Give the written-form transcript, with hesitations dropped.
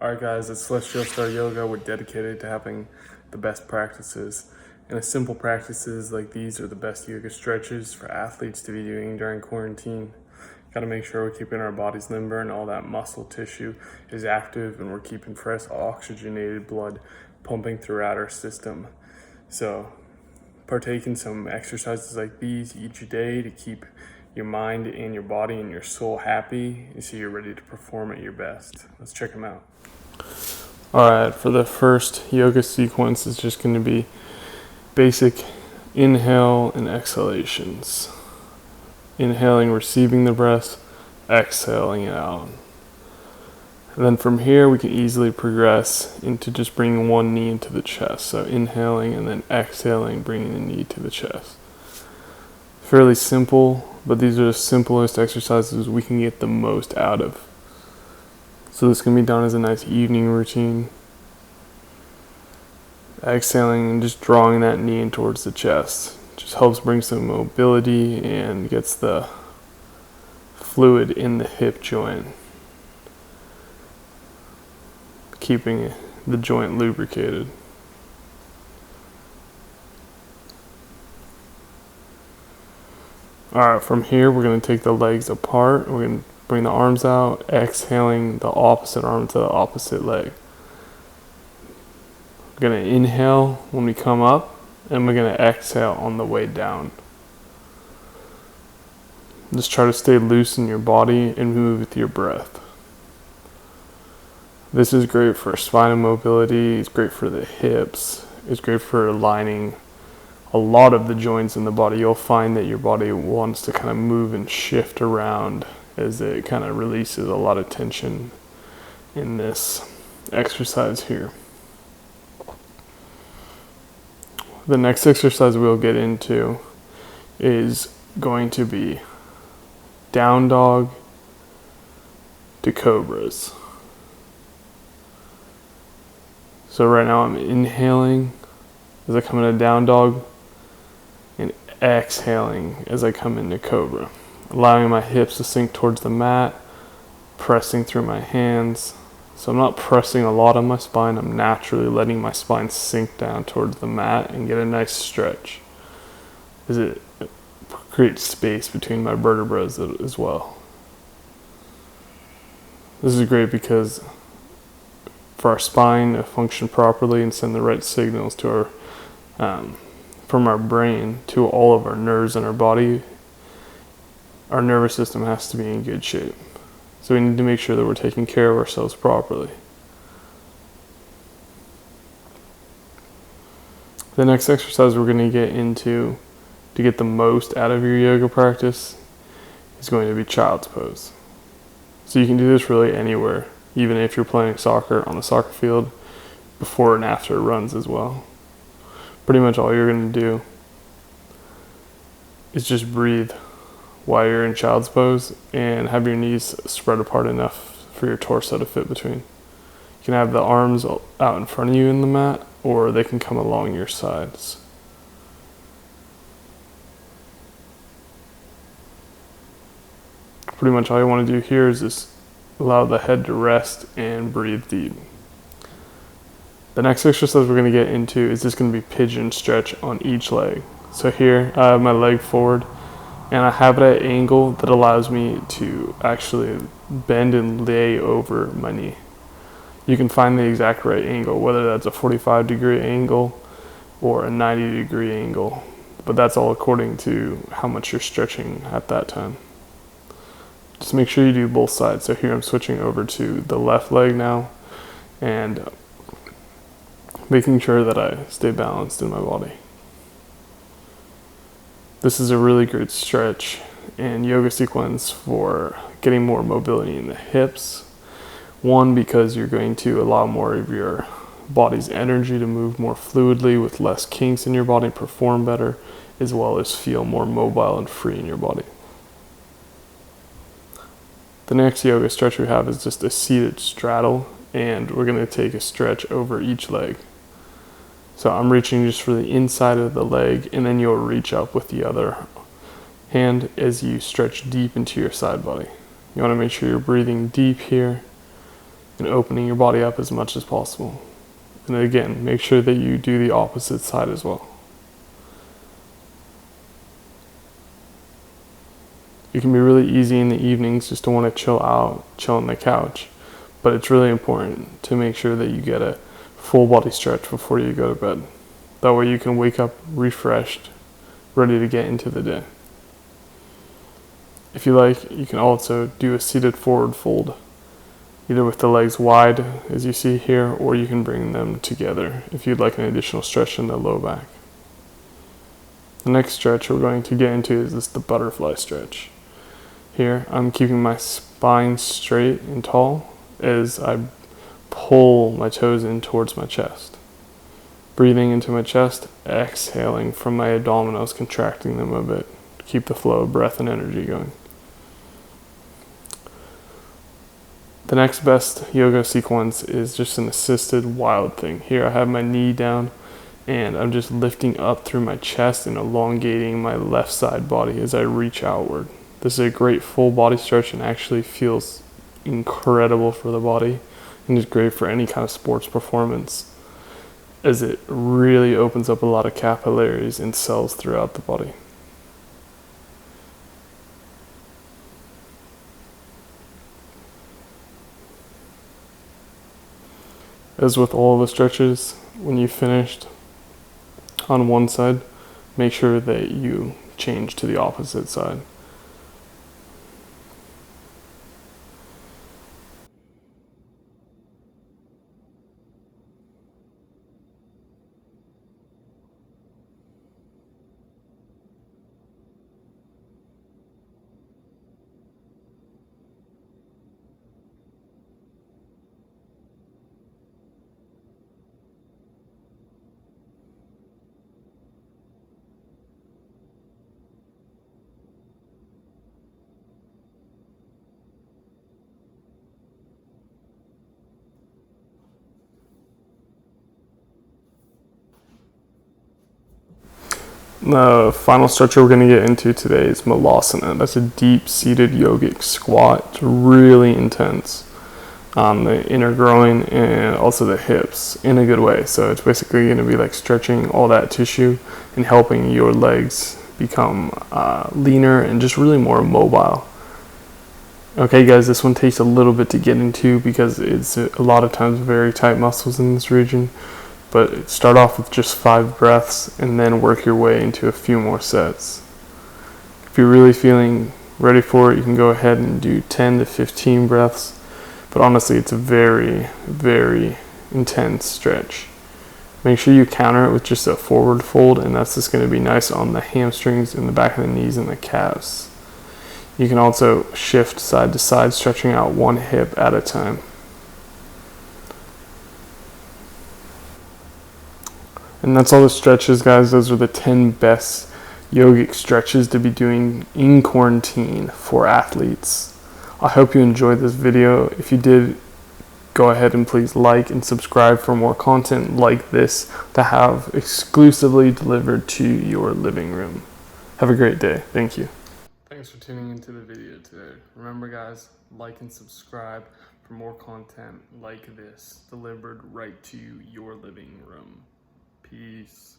Alright guys, at Celestial Star Yoga, we're dedicated to having the best practices. And a simple practices like these are the best yoga stretches for athletes to be doing during quarantine. Gotta make sure we're keeping our bodies limber and all that muscle tissue is active and we're keeping fresh oxygenated blood pumping throughout our system. So partake in some exercises like these each day to keep your mind and your body and your soul happy so you're ready to perform at your best. Let's check them out. Alright, for the first yoga sequence, it's just going to be basic inhale and exhalations. Inhaling, receiving the breath, exhaling it out. And then from here, we can easily progress into just bringing one knee into the chest. So inhaling and then exhaling, bringing the knee to the chest. Fairly simple, but these are the simplest exercises we can get the most out of. So this can be done as a nice evening routine. Exhaling and just drawing that knee in towards the chest. Just helps bring some mobility and gets the fluid in the hip joint, keeping the joint lubricated. Alright, from here we're going to take the legs apart. We're going to bring the arms out, exhaling the opposite arm to the opposite leg. We're going to inhale when we come up, and we're going to exhale on the way down. Just try to stay loose in your body and move with your breath. This is great for spinal mobility, it's great for the hips, it's great for aligning a lot of the joints in the body. You'll find that your body wants to kind of move and shift around as it kind of releases a lot of tension in this exercise here. The next exercise we'll get into is going to be down dog to cobras. So right now I'm inhaling as I come into down dog and exhaling as I come into cobra. Allowing my hips to sink towards the mat, pressing through my hands. So I'm not pressing a lot on my spine, I'm naturally letting my spine sink down towards the mat and get a nice stretch, as it creates space between my vertebrae as well. This is great because for our spine to function properly and send the right signals to our from our brain to all of our nerves in our body, our nervous system has to be in good shape. So we need to make sure that we're taking care of ourselves properly. The next exercise we're going to get into to get the most out of your yoga practice is going to be child's pose. So you can do this really anywhere, even if you're playing soccer on a soccer field, before and after runs as well. Pretty much all you're going to do is just breathe while you're in child's pose and have your knees spread apart enough for your torso to fit between. You can have the arms out in front of you in the mat, or they can come along your sides. Pretty much all you want to do here is just allow the head to rest and breathe deep. The next exercise we're going to get into is just going to be pigeon stretch on each leg. So here I have my leg forward and I have it at an angle that allows me to actually bend and lay over my knee. You can find the exact right angle, whether that's a 45-degree angle or a 90-degree angle, but that's all according to how much you're stretching at that time. Just make sure you do both sides. So here I'm switching over to the left leg now and making sure that I stay balanced in my body. This is a really great stretch and yoga sequence for getting more mobility in the hips. One, because you're going to allow more of your body's energy to move more fluidly with less kinks in your body, perform better, as well as feel more mobile and free in your body. The next yoga stretch we have is just a seated straddle, and we're going to take a stretch over each leg. So I'm reaching just for the inside of the leg, and then you'll reach up with the other hand as you stretch deep into your side body. You want to make sure you're breathing deep here and opening your body up as much as possible. And again, make sure that you do the opposite side as well. It can be really easy in the evenings just to want to chill out, chill on the couch. But it's really important to make sure that you get a full body stretch before you go to bed. That way you can wake up refreshed, ready to get into the day. If you like, you can also do a seated forward fold, either with the legs wide, as you see here, or you can bring them together if you'd like an additional stretch in the low back. The next stretch we're going to get into is the butterfly stretch. Here, I'm keeping my spine straight and tall as I pull my toes in towards my chest. Breathing into my chest, exhaling from my abdominals, contracting them a bit to keep the flow of breath and energy going. The next best yoga sequence is just an assisted wild thing. Here I have my knee down and I'm just lifting up through my chest and elongating my left side body as I reach outward. This is a great full body stretch and actually feels incredible for the body and is great for any kind of sports performance, as it really opens up a lot of capillaries and cells throughout the body. As with all the stretches, when you've finished on one side, make sure that you change to the opposite side. The final stretcher we're going to get into today is Malasana. That's a deep-seated yogic squat. It's really intense on the inner groin and also the hips in a good way. So it's basically going to be like stretching all that tissue and helping your legs become leaner and just really more mobile. Okay guys, this one takes a little bit to get into because it's a lot of times very tight muscles in this region. But start off with just 5 breaths and then work your way into a few more sets. If you're really feeling ready for it, you can go ahead and do 10 to 15 breaths. But honestly, it's a very, very intense stretch. Make sure you counter it with just a forward fold, and that's just going to be nice on the hamstrings and the back of the knees and the calves. You can also shift side to side, stretching out one hip at a time. And that's all the stretches, guys. Those are the 10 best yogic stretches to be doing in quarantine for athletes. I hope you enjoyed this video. If you did, go ahead and please like and subscribe for more content like this to have exclusively delivered to your living room. Have a great day. Thank you. Thanks for tuning into the video today. Remember, guys, like and subscribe for more content like this delivered right to your living room. Peace.